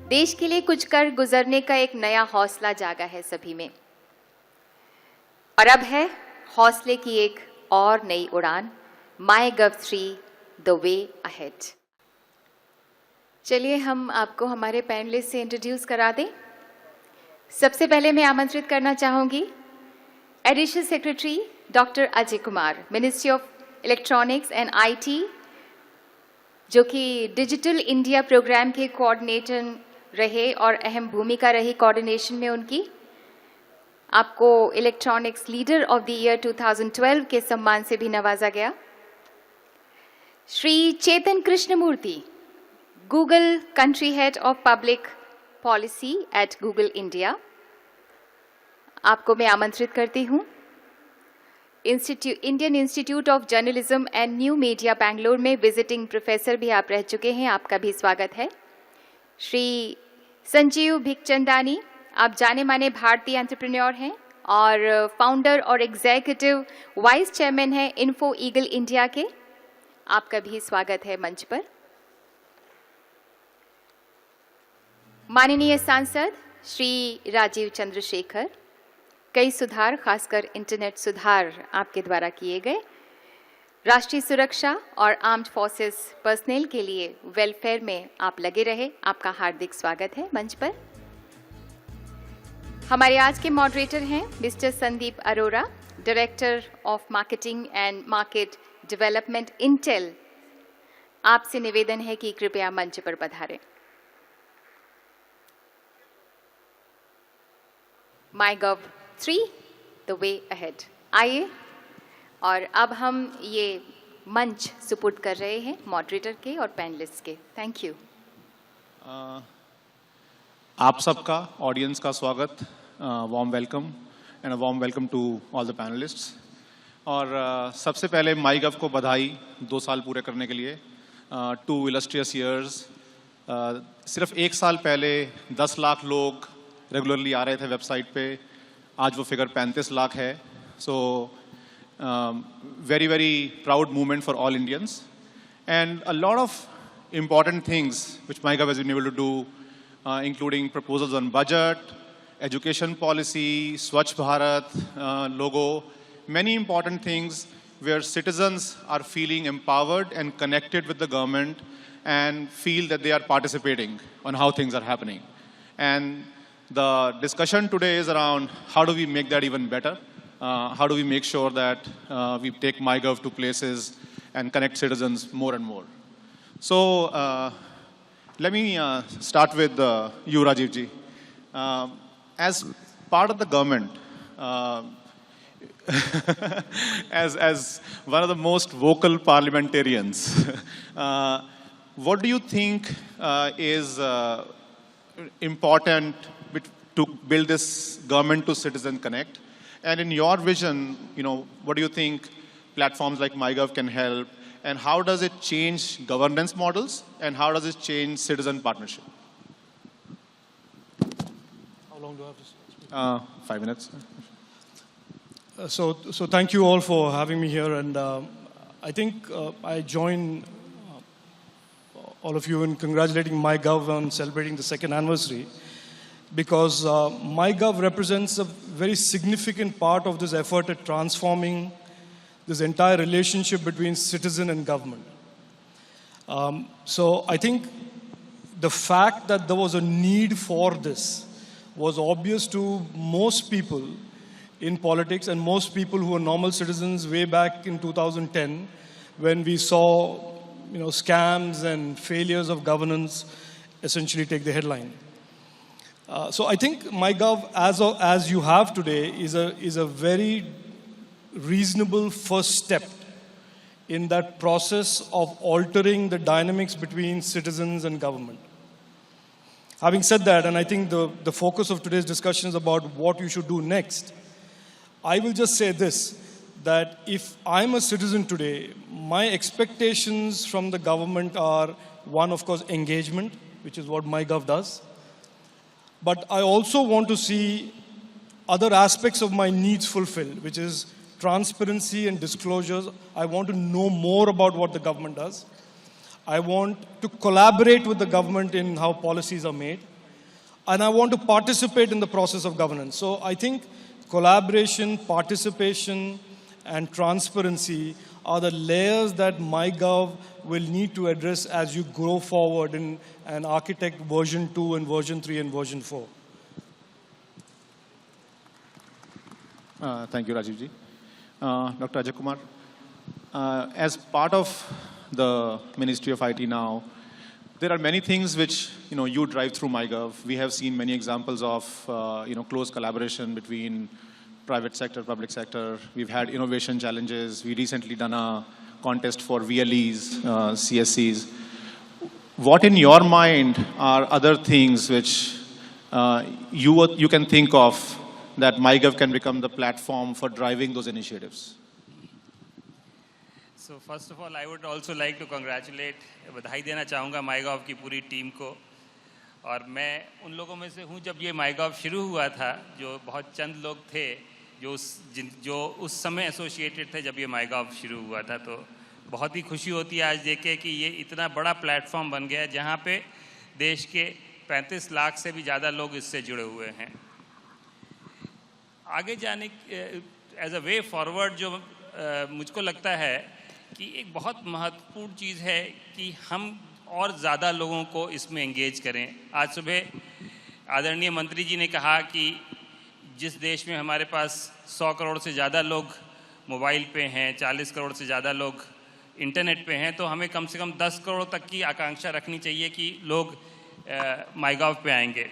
देश के लिए कुछ कर गुजरने का एक नया हौसला जागा है सभी में। और अब है हौसले की एक और नई उड़ान, MyGov 3 द वे अहेड। चलिए हम आपको हमारे पैनलिस्ट से इंट्रोड्यूस करा दें। सबसे पहले मैं आमंत्रित करना चाहूंगी additional secretary doctor Ajay Kumar, ministry of electronics and IT, जो कि डिजिटल इंडिया प्रोग्राम के कोऑर्डिनेटर रहे और अहम भूमिका रही कोऑर्डिनेशन में उनकी। आपको electronics leader of the year 2012 के सम्मान से भी नवाजा गया। Shri Chetan Krishnamurthy, Google country head of public policy at Google India, आपको मैं आमंत्रित करती हूं। Indian institute of journalism and new media Bangalore में विजिटिंग प्रोफेसर भी आप रह चुके हैं, आपका भी स्वागत है। श्री संजीव भिकचंदानी, आप जाने माने भारतीय एंटरप्रेन्योर हैं और फाउंडर और एग्जीक्यूटिव वाइस चेयरमैन हैं इन्फो ईगल इंडिया के, आपका भी स्वागत है मंच पर। माननीय सांसद श्री राजीव चंद्रशेखर, कई सुधार, खासकर इंटरनेट सुधार आपके द्वारा किए गए। राष्ट्रीय सुरक्षा और आर्म्ड फोर्सेस पर्सनेल के लिए वेलफेयर में आप लगे रहे, आपका हार्दिक स्वागत है मंच पर। हमारे आज के मॉडरेटर हैं mister Sandeep Arora, director of marketing and market development Intel. आपसे निवेदन है कि कृपया मंच पर पधारें। MyGov 3 the way ahead. आइए, और अब हम ये मंच सुपुर्द कर रहे हैं मॉडरेटर के और पैनलिस्ट के। Thank you. आप सबका, ऑडियंस का स्वागत, warm welcome and a warm welcome to all the panelists. और सबसे पहले MyGov को बधाई 2 साल पूरे करने के लिए, 2 इलस्ट्रियस ईयर्स। सिर्फ 1 साल पहले 10 लाख लोग रेगुलरली आ रहे थे वेबसाइट पे, आज वो फिगर 35 लाख है। सो very, very proud moment for all Indians, and a lot of important things which MyGov has been able to do, including proposals on budget, education policy, Swachh Bharat logo, many important things where citizens are feeling empowered and connected with the government and feel that they are participating on how things are happening. And the discussion today is around how do we make that even better. How do we make sure that we take MyGov to places and connect citizens more and more? So let me start with you, Rajiv ji. As part of the government, as one of the most vocal parliamentarians, what do you think is important to build this government to citizen connect? And in your vision, what do you think platforms like MyGov can help? And how does it change governance models? And how does it change citizen partnership? How long do I have to speak? 5 minutes. So thank you all for having me here. And I think I join all of you in congratulating MyGov on celebrating the 2nd anniversary. Because MyGov represents a very significant part of this effort at transforming this entire relationship between citizen and government. So I think the fact that there was a need for this was obvious to most people in politics and most people who were normal citizens way back in 2010 when we saw scams and failures of governance essentially take the headline. So I think MyGov, as you have today, is a very reasonable first step in that process of altering the dynamics between citizens and government. Having said that, and I think the focus of today's discussion is about what you should do next, I will just say this, that if I'm a citizen today, my expectations from the government are, one, of course, engagement, which is what MyGov does. But I also want to see other aspects of my needs fulfilled, which is transparency and disclosures. I want to know more about what the government does. I want to collaborate with the government in how policies are made. and I want to participate in the process of governance. So I think collaboration, participation, and transparency are the layers that MyGov will need to address as you grow forward in and architect version 2 and version 3 and version 4. Thank you, Rajiv ji. Dr. Ajay Kumar, as part of the Ministry of IT now, there are many things which you drive through MyGov. We have seen many examples of close collaboration between private sector, public sector. We've had innovation challenges. We recently done a contest for VLEs, CSCs. What in your mind are other things which you can think of that MyGov can become the platform for driving those initiatives? So first of all, I would also like to congratulate, बधाई देना चाहूँगा MyGov की पूरी team को. और मैं उन लोगों में से हूँ, जब ये MyGov शुरू हुआ था, जो बहुत चंद लोग थे जो उस समय एसोसिएटेड थे जब ये MyGov शुरू हुआ था. तो बहुत ही खुशी होती है आज देखे कि ये इतना बड़ा प्लेटफॉर्म बन गया है जहाँ पे देश के 35 लाख से भी ज़्यादा लोग इससे जुड़े हुए हैं. आगे जाने एज अ वे फॉरवर्ड जो मुझको लगता है कि एक बहुत महत्वपूर्ण चीज़ है कि हम और ज़्यादा लोगों को इसमें एंगेज करें. आज सुबह आदरणीय मंत्री जी ने कहा कि जिस देश में हमारे पास 100 करोड़ से ज़्यादा लोग मोबाइल पे हैं, 40 करोड़ से ज़्यादा लोग इंटरनेट पे हैं, तो हमें कम से कम 10 करोड़ तक की आकांक्षा रखनी चाहिए कि लोग MyGov पे आएंगे.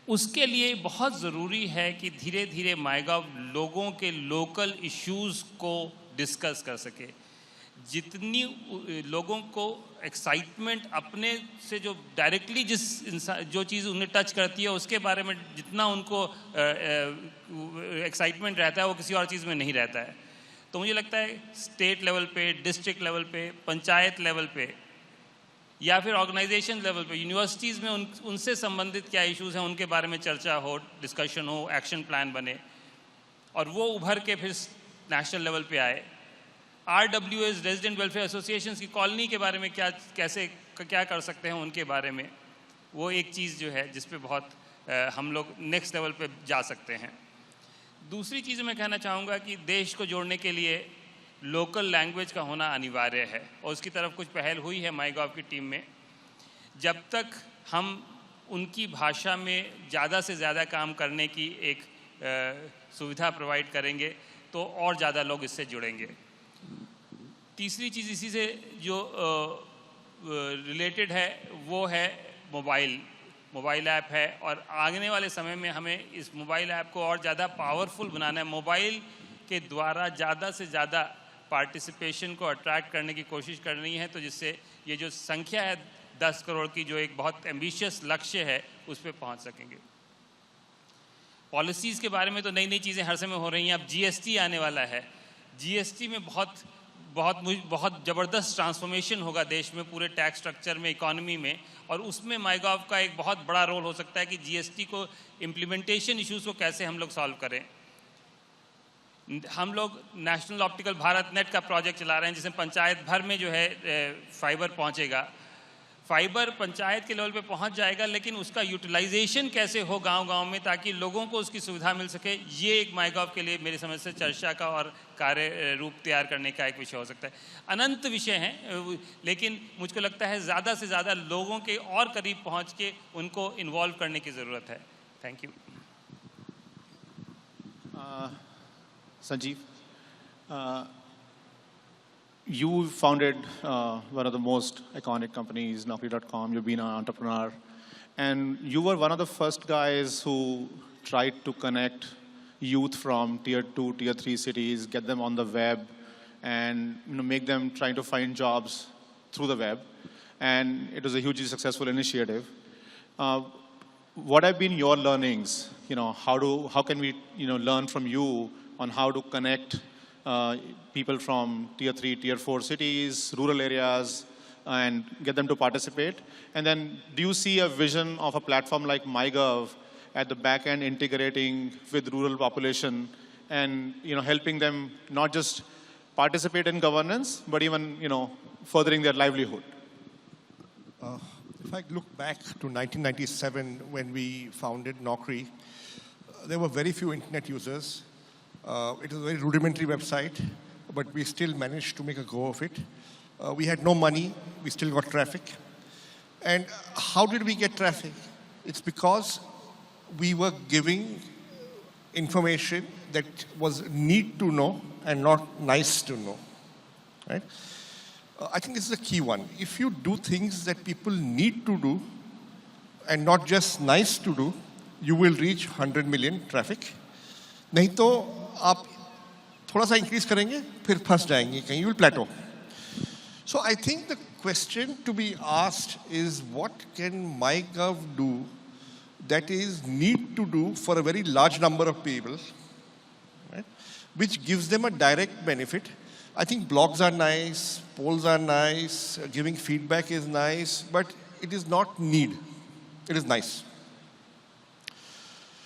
उसके लिए बहुत ज़रूरी है कि धीरे धीरे MyGov लोगों के लोकल इश्यूज़ को डिस्कस कर सके. जितनी लोगों को एक्साइटमेंट अपने से जो डायरेक्टली जो चीज़ उन्हें टच करती है उसके बारे में जितना उनको एक्साइटमेंट रहता है वो किसी और चीज़ में नहीं रहता है. तो मुझे लगता है स्टेट लेवल पे, डिस्ट्रिक्ट लेवल पे, पंचायत लेवल पे या फिर ऑर्गेनाइजेशन लेवल पे, यूनिवर्सिटीज़ में उनसे संबंधित क्या इश्यूज़ हैं उनके बारे में चर्चा हो, डिस्कशन हो, एक्शन प्लान बने और वो उभर के फिर नेशनल लेवल पे आए. RWAs रेजिडेंट वेलफेयर एसोसिएशंस की कॉलोनी के बारे में क्या कर सकते हैं उनके बारे में, वो एक चीज़ जो है जिस पे बहुत हम लोग नेक्स्ट लेवल पे जा सकते हैं. दूसरी चीज़ मैं कहना चाहूँगा कि देश को जोड़ने के लिए लोकल लैंग्वेज का होना अनिवार्य है और उसकी तरफ कुछ पहल हुई है MyGov की टीम में. जब तक हम उनकी भाषा में ज़्यादा से ज़्यादा काम करने की एक सुविधा प्रोवाइड करेंगे तो और ज़्यादा लोग इससे जुड़ेंगे. तीसरी चीज़ इसी से जो रिलेटेड है वो है मोबाइल ऐप है और आने वाले समय में हमें इस मोबाइल ऐप को और ज़्यादा पावरफुल बनाना है. मोबाइल के द्वारा ज़्यादा से ज़्यादा पार्टिसिपेशन को अट्रैक्ट करने की कोशिश करनी है, तो जिससे ये जो संख्या है 10 करोड़ की जो एक बहुत एम्बिशियस लक्ष्य है उस पर पहुँच सकेंगे. पॉलिसीज़ के बारे में तो नई नई चीज़ें हर समय हो रही हैं. अब GST आने वाला है. GST में बहुत ज़बरदस्त ट्रांसफॉर्मेशन होगा देश में, पूरे टैक्स स्ट्रक्चर में, इकोनॉमी में, और उसमें MyGov का एक बहुत बड़ा रोल हो सकता है कि GST को इम्प्लीमेंटेशन इश्यूज़ को कैसे हम लोग सॉल्व करें. हम लोग नेशनल ऑप्टिकल भारत नेट का प्रोजेक्ट चला रहे हैं जिसमें पंचायत भर में जो है फाइबर पहुंचेगा. फाइबर पंचायत के लेवल पे पहुंच जाएगा, लेकिन उसका यूटिलाइजेशन कैसे हो गांव-गांव में ताकि लोगों को उसकी सुविधा मिल सके, ये एक MyGov के लिए मेरी समझ से चर्चा का और कार्य रूप तैयार करने का एक विषय हो सकता है. अनंत विषय हैं, लेकिन मुझको लगता है ज़्यादा से ज़्यादा लोगों के और करीब पहुँच के उनको इन्वॉल्व करने की ज़रूरत है. Thank you. Sanjeev, you founded one of the most iconic companies, Naukri.com. You've been an entrepreneur. And you were one of the first guys who tried to connect youth from tier 2, tier 3 cities, get them on the web, and make them trying to find jobs through the web. And it was a hugely successful initiative. What have been your learnings? How can we learn from you on how to connect people from tier 3, tier 4 cities, rural areas, and get them to participate? And then do you see a vision of a platform like MyGov at the back end integrating with rural population and helping them not just participate in governance, but even furthering their livelihood? If I look back to 1997 when we founded Naukri, there were very few internet users. It was a very rudimentary website, but we still managed to make a go of it. We had no money, we still got traffic. And how did we get traffic? It's because we were giving information that was need to know and not nice to know, right? I think this is a key one. If you do things that people need to do and not just nice to do, you will reach 100 million traffic. नहीं तो आप थोड़ा सा increase करेंगे, फिर फंस जाएंगे कहीं, you will plateau. So I think the question to be asked is what can MyGov do that is need to do for a very large number of people, right? Which gives them a direct benefit. I think blogs are nice, polls are nice, giving feedback is nice, but it is not need. It is nice.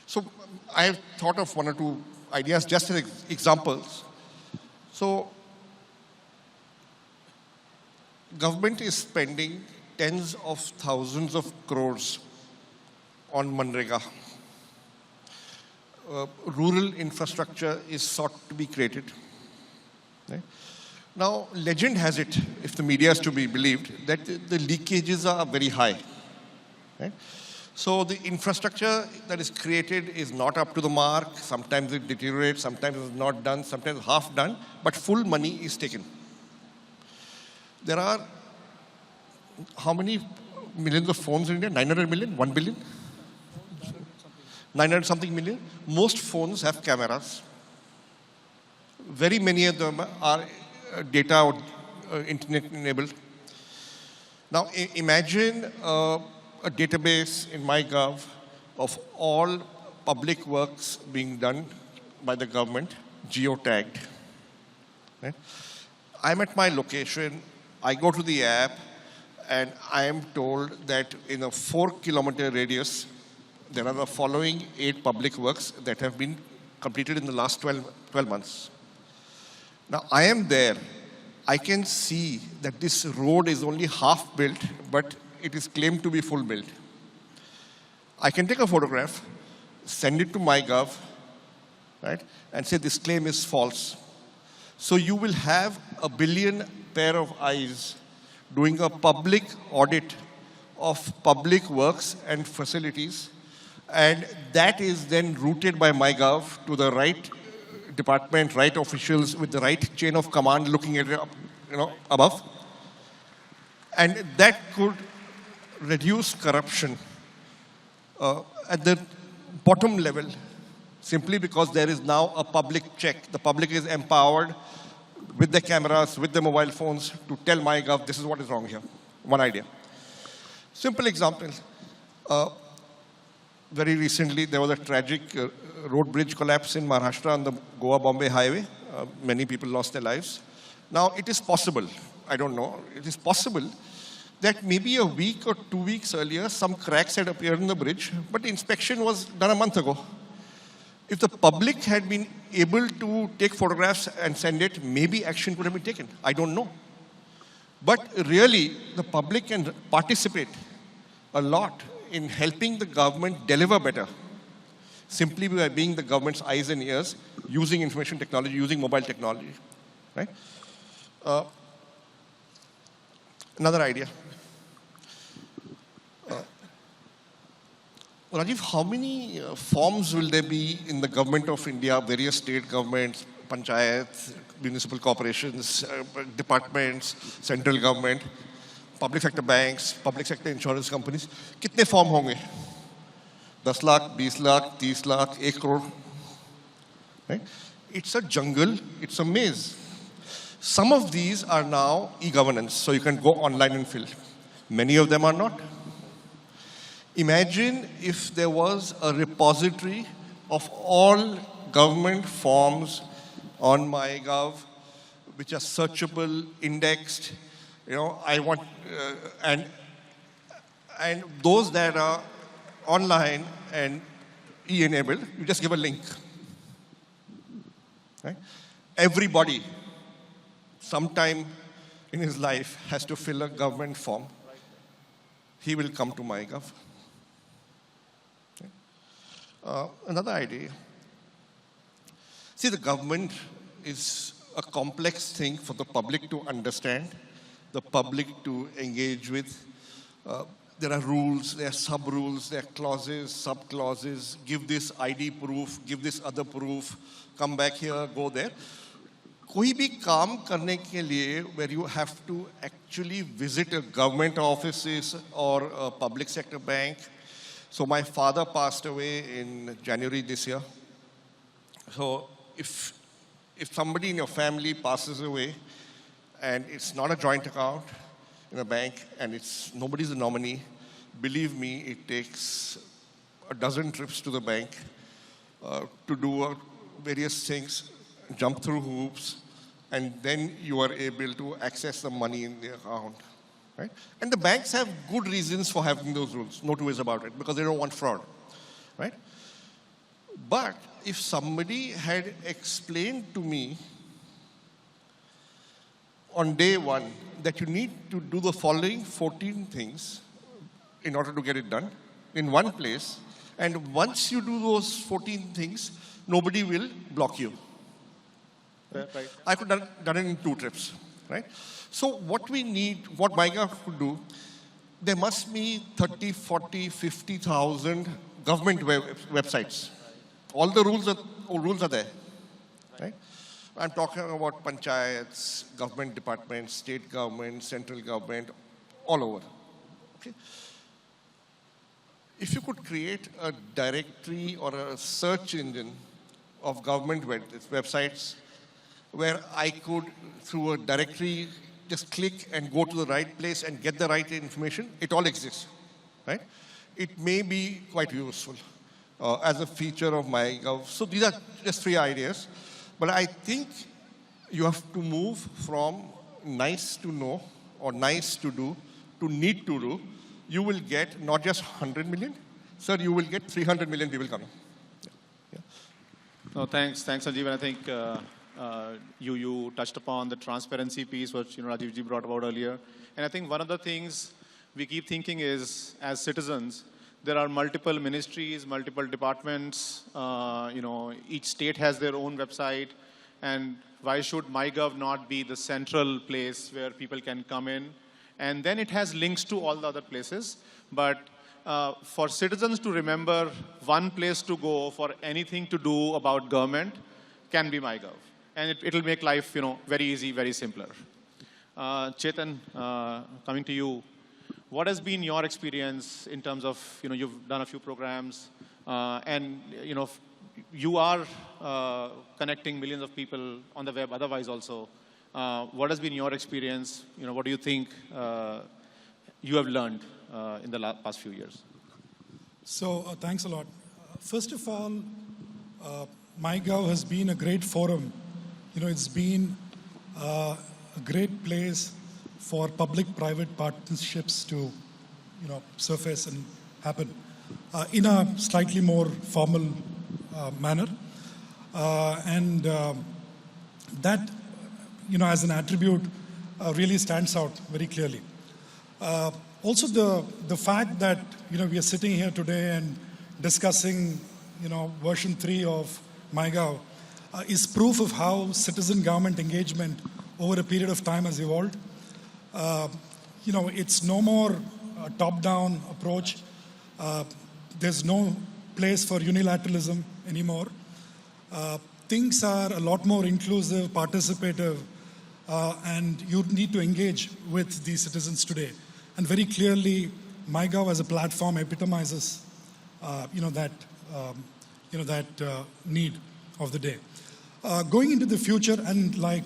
So I have thought of one or two ideas just as examples. So government is spending tens of thousands of crores on Manrega. Rural infrastructure is sought to be created. Right? Now, legend has it, if the media is to be believed, that the leakages are very high. Right? So the infrastructure that is created is not up to the mark. Sometimes it deteriorates, sometimes it's not done, sometimes half done, but full money is taken. There are how many millions of phones in India? 900 million? 1 billion? 900 something million? Most phones have cameras. Very many of them are data or internet enabled. Now imagine a database in MyGov of all public works being done by the government, geotagged. Right? I'm at my location, I go to the app, and I am told that in a 4-kilometer radius, there are the following 8 public works that have been completed in the last 12 months. Now, I am there. I can see that this road is only half built, but it is claimed to be full built. I can take a photograph, send it to MyGov, right, and say this claim is false. So you will have a billion pair of eyes doing a public audit of public works and facilities, and that is then routed by MyGov to the right department, right officials with the right chain of command looking at it, above. And that could reduce corruption at the bottom level, simply because there is now a public check. The public is empowered with the cameras, with the mobile phones to tell MyGov this is what is wrong here. One idea. Simple example. Very recently, there was a tragic road bridge collapse in Maharashtra on the Goa-Bombay highway. Many people lost their lives. Now, it is possible, I don't know, it is possible that maybe a week or 2 weeks earlier, some cracks had appeared in the bridge, but the inspection was done a month ago. If the public had been able to take photographs and send it, maybe action could have been taken. I don't know. But really, the public can participate a lot in helping the government deliver better, simply by being the government's eyes and ears, using information technology, using mobile technology. Right? Another idea. Rajiv, how many forms will there be in the government of India, various state governments, panchayats, municipal corporations, departments, central government, public sector banks, public sector insurance companies? Kitne form honge? 10 lakh, 20 lakh, 30 lakh, 1 crore? Right? It's a jungle, it's a maze. Some of these are now e-governance, so you can go online and fill. Many of them are not. Imagine if there was a repository of all government forms on MyGov, which are searchable, indexed. I want, and those that are online and e-enabled, you just give a link. Right? Everybody, sometime in his life, has to fill a government form. he will come to MyGov. Okay. Another idea. See, the government is a complex thing for the public to understand, the public to engage with. There are rules, there are sub-rules, there are clauses, sub-clauses, give this ID proof, give this other proof, come back here, go there. कोई भी काम करने के लिए where you have to actually visit a government offices or a public sector bank. So my father passed away in January this year. So if somebody in your family passes away and it's not a joint account in a bank and it's nobody's a nominee, believe me, it takes a dozen trips to the bank to do various things, jump through hoops, and then you are able to access the money in the account. Right? And the banks have good reasons for having those rules, no two ways about it, because they don't want fraud. Right? But if somebody had explained to me on day one that you need to do the following 14 things in order to get it done in one place, and once you do those 14 things, nobody will block you. Right. I could have done it in 2 trips, right? So what we need, what MyGov could do, there must be 30, 40, 50,000 government websites. All the rules are there, right? I'm talking about panchayats, government departments, state government, central government, all over. Okay? If you could create a directory or a search engine of government websites where I could, through a directory, just click and go to the right place and get the right information, it all exists, right? It may be quite useful as a feature of MyGov. So these are just 3 ideas. But I think you have to move from nice to know or nice to do to need to do. You will get not just 100 million, sir, you will get 300 million people coming. Yeah. No, thanks, Sanjeev. And I think you touched upon the transparency piece, which Rajiv ji brought about earlier. And I think one of the things we keep thinking is, as citizens, there are multiple ministries, multiple departments. Each state has their own website. And why should MyGov not be the central place where people can come in? And then it has links to all the other places. But for citizens to remember one place to go for anything to do about government can be MyGov. And it'll make life, very easy, very simpler. Chetan, coming to you, what has been your experience in terms of, you've done a few programs, and, you are connecting millions of people on the web otherwise also. What has been your experience? What do you think you have learned in the past few years? So thanks a lot. First of all, MyGov has been a great forum. It's been a great place for public-private partnerships to, surface and happen in a slightly more formal manner. And that, as an attribute, really stands out very clearly. Also, the fact that, we are sitting here today and discussing, version 3 of MyGov is proof of how citizen government engagement over a period of time has evolved. It's no more a top-down approach. There's no place for unilateralism anymore. Things are a lot more inclusive, participative, and you need to engage with these citizens today. And very clearly, MyGov as a platform epitomizes, that need of the day. Going into the future, and like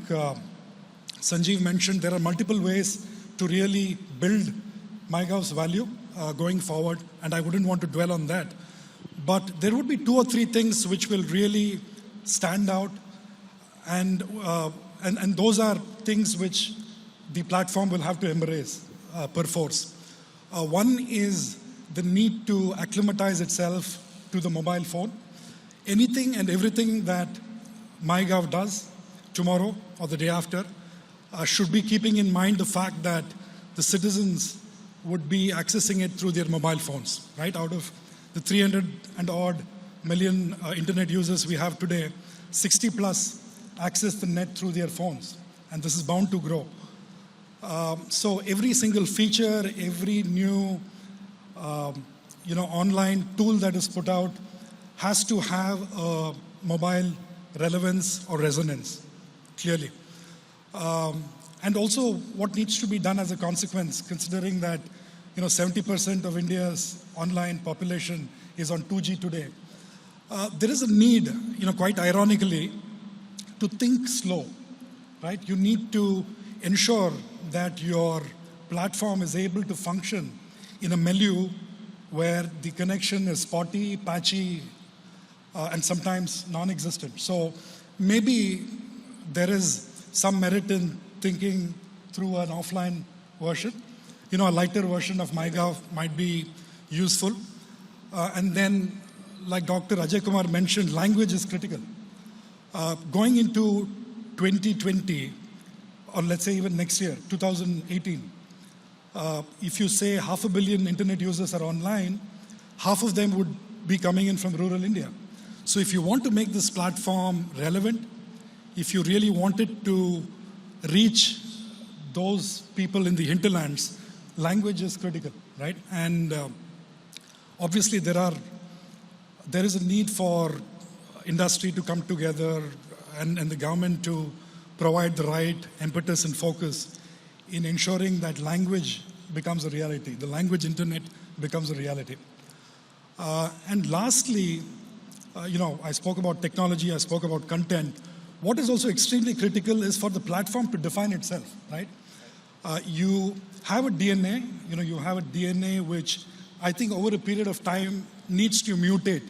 Sanjeev mentioned, there are multiple ways to really build MyGov's value going forward, and I wouldn't want to dwell on that. But there would be 2 or 3 things which will really stand out, and those are things which the platform will have to embrace per force. One is the need to acclimatize itself to the mobile phone. Anything and everything that MyGov does tomorrow or the day after should be keeping in mind the fact that the citizens would be accessing it through their mobile phones, right? Out of the 300 and odd million internet users we have today, 60 plus access the net through their phones, and this is bound to grow. So every single feature, every new online tool that is put out has to have a mobile relevance or resonance, clearly. And also what needs to be done as a consequence, considering that 70% of India's online population is on 2G today. There is a need, quite ironically, to think slow, right? You need to ensure that your platform is able to function in a milieu where the connection is spotty, patchy, and sometimes non-existent. So maybe there is some merit in thinking through an offline version. A lighter version of MyGov might be useful. And then, like Dr. Ajay Kumar mentioned, language is critical. Going into 2020, or let's say even next year, 2018, if you say 500 million internet users are online, half of them would be coming in from rural India. So if you want to make this platform relevant, if you really wanted to reach those people in the hinterlands, language is critical, right? And obviously there is a need for industry to come together and the government to provide the right impetus and focus in ensuring that language becomes a reality, the language internet becomes a reality. And lastly, I spoke about technology, I spoke about content. What is also extremely critical is for the platform to define itself, right? You have a DNA, you have a DNA which I think over a period of time needs to mutate,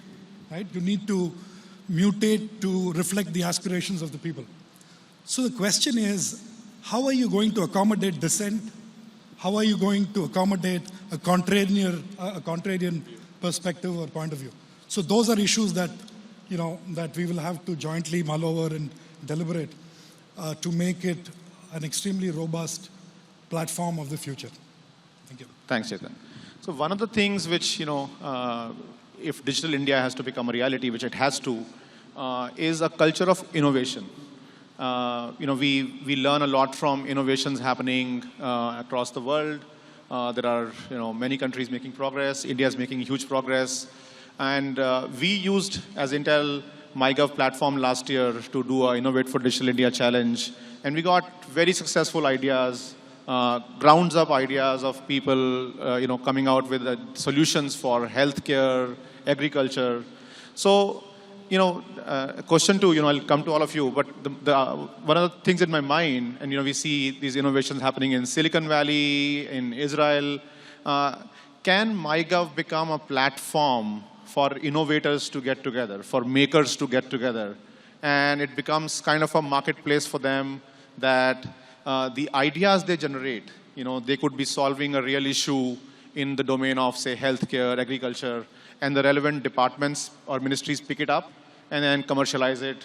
right? You need to mutate to reflect the aspirations of the people. So the question is, how are you going to accommodate dissent? How are you going to accommodate a contrarian perspective or point of view? So those are issues that, that we will have to jointly mull over and deliberate to make it an extremely robust platform of the future. Thank you. Thanks, Chetan. So one of the things which, if Digital India has to become a reality, which it has to, is a culture of innovation. We learn a lot from innovations happening across the world. There are many countries making progress. India is making huge progress. And we used, as Intel, MyGov platform last year to do a Innovate for Digital India challenge. And we got very successful ideas, grounds up ideas of people coming out with solutions for healthcare, agriculture. So, a question to, I'll come to all of you, but one of the things in my mind, and we see these innovations happening in Silicon Valley, in Israel, can MyGov become a platform for innovators to get together, for makers to get together? And it becomes kind of a marketplace for them that the ideas they generate, they could be solving a real issue in the domain of, say, healthcare, agriculture, and the relevant departments or ministries pick it up and then commercialize it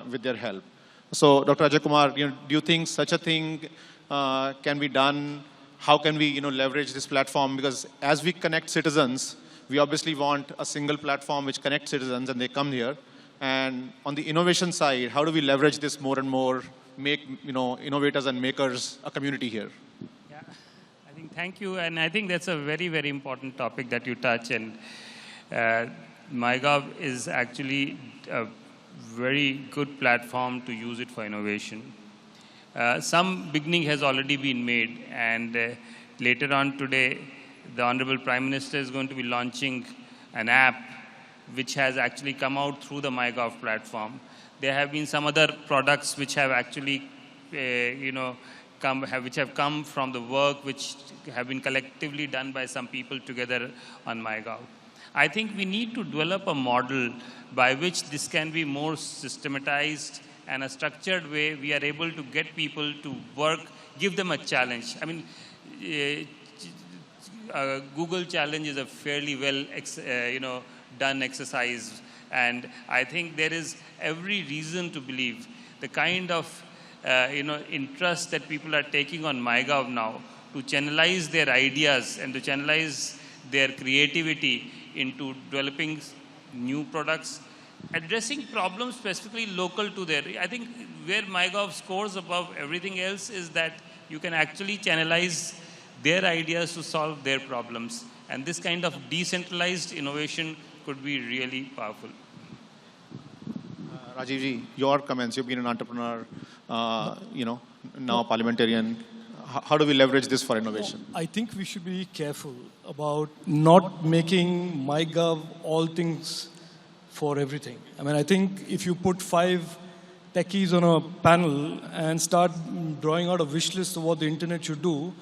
with their help. So, Dr. Ajay Kumar, do you think such a thing can be done? How can we, leverage this platform? Because as we connect citizens, we obviously want a single platform which connects citizens and they come here. And on the innovation side, how do we leverage this more and more, make, innovators and makers a community here? Yeah, I think thank you. And I think that's a very, very important topic that you touch. And MyGov is actually a very good platform to use it for innovation. Some beginning has already been made, and later on today, the Honorable Prime Minister is going to be launching an app which has actually come out through the MyGov platform. There have been some other products which have actually, which have come from the work which have been collectively done by some people together on MyGov. I think we need to develop a model by which this can be more systematized and a structured way we are able to get people to work, give them a challenge. I mean, Google challenge is a fairly well done exercise, and I think there is every reason to believe the kind of interest that people are taking on MyGov now to channelize their ideas and to channelize their creativity into developing new products, addressing problems specifically local to their. I think where MyGov scores above everything else is that you can actually channelize their ideas to solve their problems. And this kind of decentralized innovation could be really powerful. Rajiv ji, your comments. You've been an entrepreneur, now parliamentarian. How do we leverage this for innovation? I think we should be careful about not making MyGov all things for everything. I mean, I think if you put 5 techies on a panel and start drawing out a wish list of what the internet should do,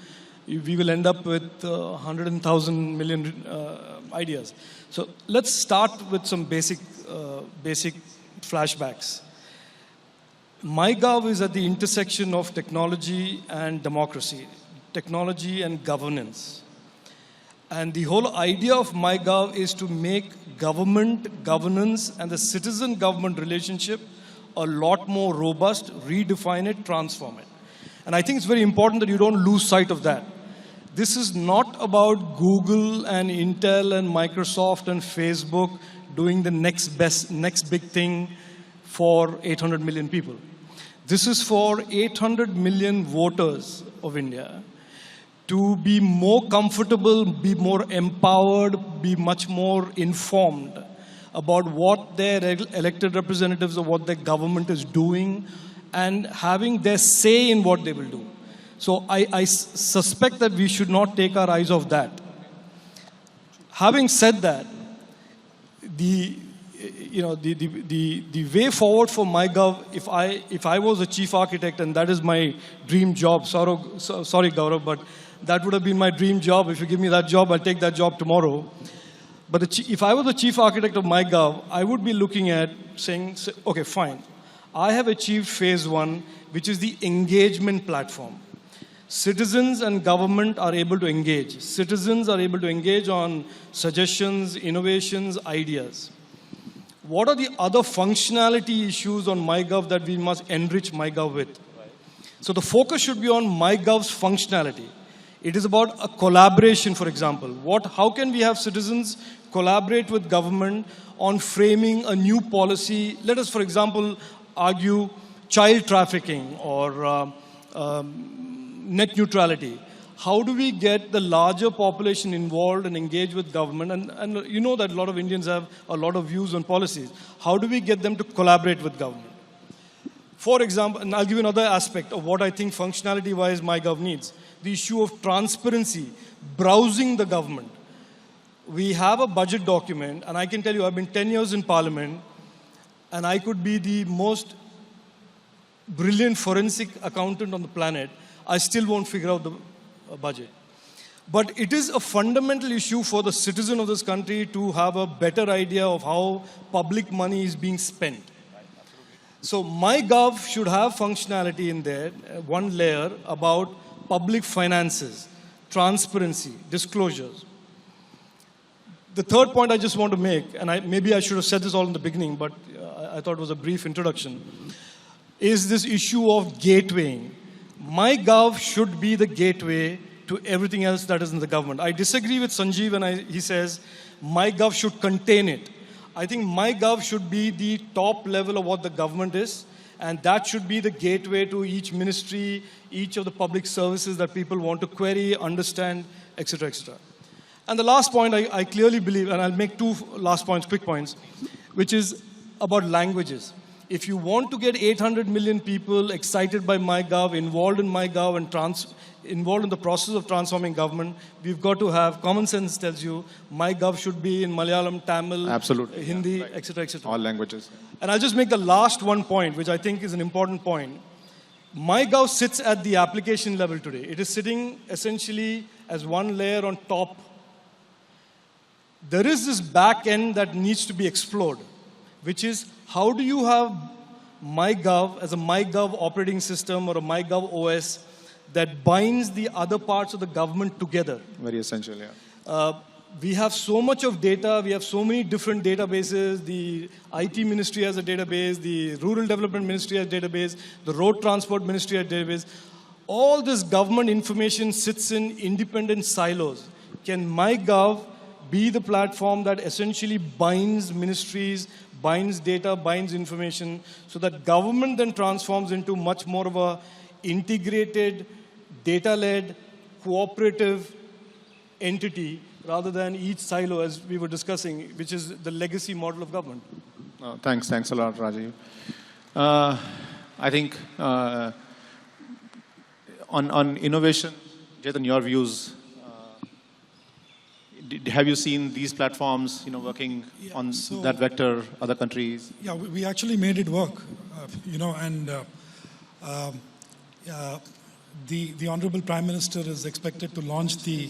we will end up with 100,000 million ideas. So let's start with some basic flashbacks. MyGov is at the intersection of technology and democracy, technology and governance. And the whole idea of MyGov is to make government, governance, and the citizen-government relationship a lot more robust, redefine it, transform it. And I think it's very important that you don't lose sight of that. This is not about Google and Intel and Microsoft and Facebook doing the next big thing for 800 million people. This is for 800 million voters of India to be more comfortable, be more empowered, be much more informed about what their elected representatives or what their government is doing and having their say in what they will do. So I suspect that we should not take our eyes off that. Having said that, the way forward for MyGov, if I was a chief architect, and that is my dream job, sorry Gaurav, but that would have been my dream job. If you give me that job, I'll take that job tomorrow. But if I was the chief architect of MyGov, I would be looking at saying, okay, fine. I have achieved phase 1, which is the engagement platform. Citizens and government are able to engage. Citizens are able to engage on suggestions, innovations, ideas. What are the other functionality issues on MyGov that we must enrich MyGov with? So the focus should be on MyGov's functionality. It is about a collaboration, for example. How can we have citizens collaborate with government on framing a new policy? Let us, for example, argue child trafficking or net neutrality. How do we get the larger population involved and engaged with government? And you know that a lot of Indians have a lot of views on policies. How do we get them to collaborate with government? For example, and I'll give you another aspect of what I think functionality-wise MyGov needs. The issue of transparency, browsing the government. We have a budget document, and I can tell you I've been 10 years in Parliament, and I could be the most brilliant forensic accountant on the planet. I still won't figure out the budget. But it is a fundamental issue for the citizen of this country to have a better idea of how public money is being spent. So MyGov should have functionality in there, one layer about public finances, transparency, disclosures. The third point I just want to make, and maybe I should have said this all in the beginning, but I thought it was a brief introduction, is this issue of gatewaying. MyGov should be the gateway to everything else that is in the government. I disagree with Sanjeev when he says MyGov should contain it. I think MyGov should be the top level of what the government is, and that should be the gateway to each ministry, each of the public services that people want to query, understand, etc., etc. And the last point I clearly believe, and I'll make 2 last points, quick points, which is about languages. If you want to get 800 million people excited by MyGov, involved in MyGov, and involved in the process of transforming government, we've got to have, common sense tells you, MyGov should be in Malayalam, Tamil, absolutely, Hindi, right, etc., etc. All languages. And I'll just make the last one point, which I think is an important point. MyGov sits at the application level today. It is sitting essentially as one layer on top. There is this back end that needs to be explored, which is how do you have MyGov as a MyGov operating system or a MyGov OS that binds the other parts of the government together. Very essential, yeah. We have so much of data. We have so many different databases. The IT ministry has a database. The Rural Development Ministry has a database. The Road Transport Ministry has a database. all this government information sits in independent silos. Can MyGov be the platform that essentially binds ministries, binds data, binds information, so that government then transforms into much more of a integrated, data-led, cooperative entity rather than each silo, as we were discussing, which is the legacy model of government? Thanks a lot, Rajiv. I think on innovation, Chetan, your views. Have you seen these platforms, working on that vector, other countries? Yeah, we actually made it work, and the Honorable Prime Minister is expected to launch the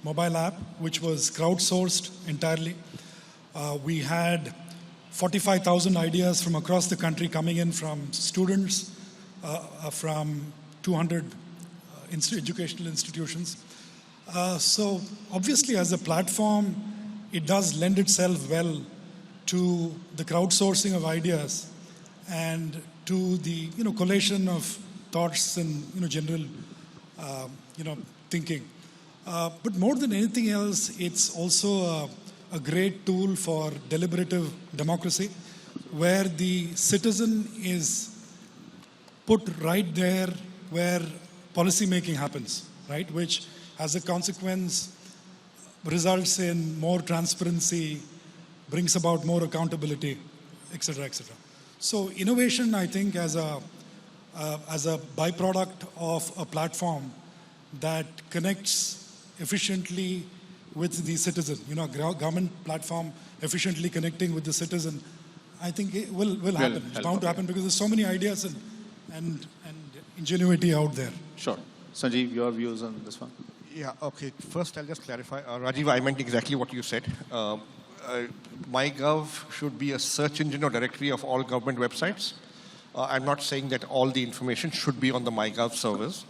mobile app, which was crowdsourced entirely. We had 45,000 ideas from across the country coming in from students, from 200 educational institutions. So obviously, as a platform, it does lend itself well to the crowdsourcing of ideas and to the collation of thoughts and general thinking. But more than anything else, it's also a great tool for deliberative democracy, where the citizen is put right there where policy making happens, right? Which, as a consequence, results in more transparency, brings about more accountability, etc., etc. So innovation, I think, as a byproduct of a platform that connects efficiently with the citizen, government platform efficiently connecting with the citizen, I think it will happen. It's bound to happen because there's so many ideas and ingenuity out there. Sure. Sanjeev, your views on this one? Yeah, okay. First, I'll just clarify. Rajiv, I meant exactly what you said. MyGov should be a search engine or directory of all government websites. I'm not saying that all the information should be on the MyGov servers.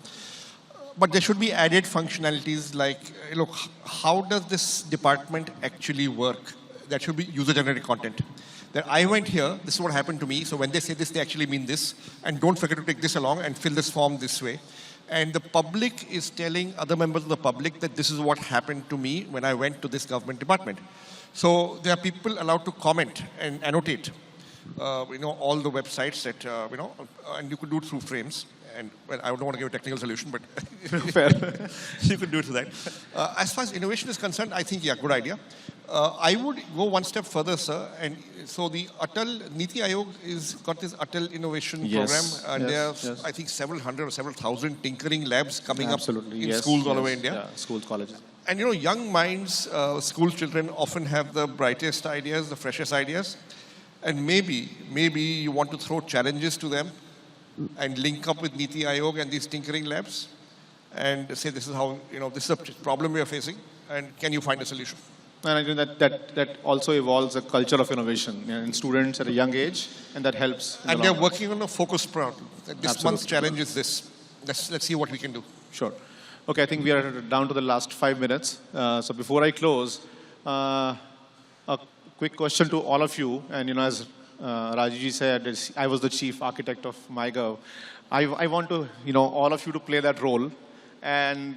But there should be added functionalities like, look, how does this department actually work? That should be user-generated content. That I went here, this is what happened to me, so when they say this, they actually mean this, and don't forget to take this along and fill this form this way. And the public is telling other members of the public that this is what happened to me when I went to this government department. So there are people allowed to comment and annotate, all the websites that, and you could do it through frames. And well, I don't want to give a technical solution, but fair. You could do it to that. As far as innovation is concerned, I think, yeah, good idea. I would go one step further, sir. And so the Niti Aayog is got this Atal Innovation Program, and there are, I think, several hundred or several thousand tinkering labs coming up in schools all over India. Yeah, schools, colleges. And young minds, school children often have the brightest ideas, the freshest ideas. And maybe you want to throw challenges to them and link up with Niti Aayog and these tinkering labs and say, this is how, this is a problem we are facing, and can you find a solution? And I think that also evolves a culture of innovation in students at a young age, and that helps. And they're working on a focus problem. This month's challenge is this. Let's see what we can do. Sure. Okay, I think we are down to the last 5 minutes. So before I close, a quick question to all of you, and as Rajiji said, I was the chief architect of MyGov. I want to, all of you to play that role. And,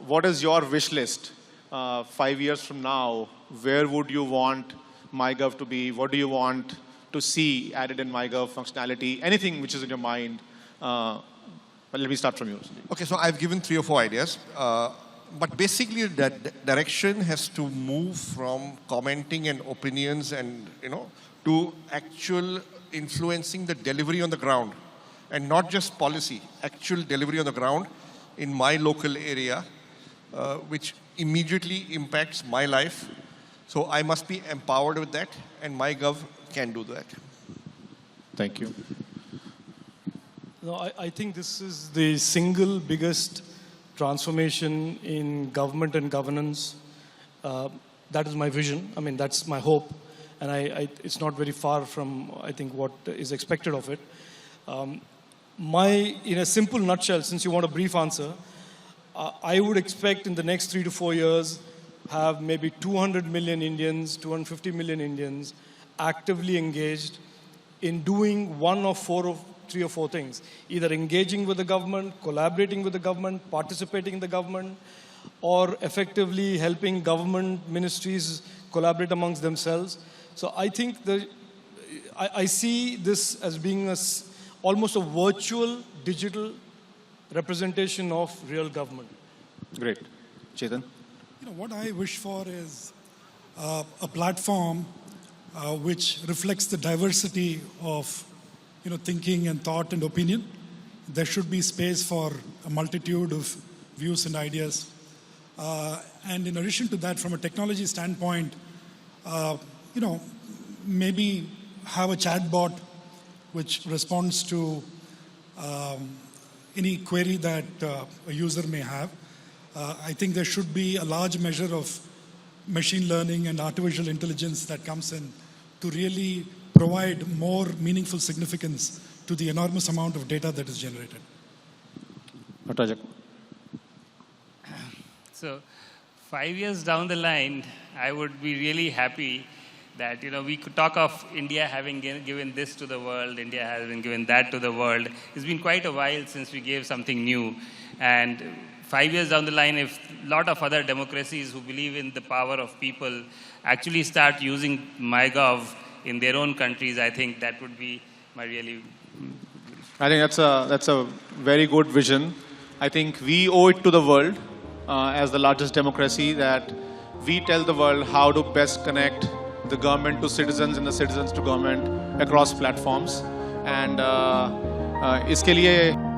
what is your wish list 5 years from now? Where would you want MyGov to be? What do you want to see added in MyGov functionality? Anything which is in your mind. But let me start from you. Okay, so I've given 3 or 4 ideas. But basically, that direction has to move from commenting and opinions and, to actual influencing the delivery on the ground. And not just policy, actual delivery on the ground in my local area, which immediately impacts my life. So I must be empowered with that, and MyGov can do that. Thank you. No, I think this is the single biggest transformation in government and governance. That is my vision. I mean, that's my hope. And it's not very far from, I think, what is expected of it. In a simple nutshell, since you want a brief answer, I would expect in the next 3 to 4 years, have maybe 200 million Indians, 250 million Indians actively engaged in doing one of 3 or 4 things. Either engaging with the government, collaborating with the government, participating in the government, or effectively helping government ministries collaborate amongst themselves. So I think I see this as being almost a virtual digital representation of real government. Great. Chetan? What I wish for is a platform which reflects the diversity of thinking and thought and opinion. There should be space for a multitude of views and ideas. And in addition to that, from a technology standpoint, maybe have a chatbot which responds to any query that a user may have. I think there should be a large measure of machine learning and artificial intelligence that comes in to really provide more meaningful significance to the enormous amount of data that is generated. Dr. Ajay. So 5 years down the line, I would be really happy that we could talk of India having given this to the world, India having given that to the world. It's been quite a while since we gave something new. And 5 years down the line, if a lot of other democracies who believe in the power of people actually start using MyGov in their own countries, I think that would be my really... I think that's a very good vision. I think we owe it to the world as the largest democracy that we tell the world how to best connect the government to citizens and the citizens to government across platforms. And इसके लिए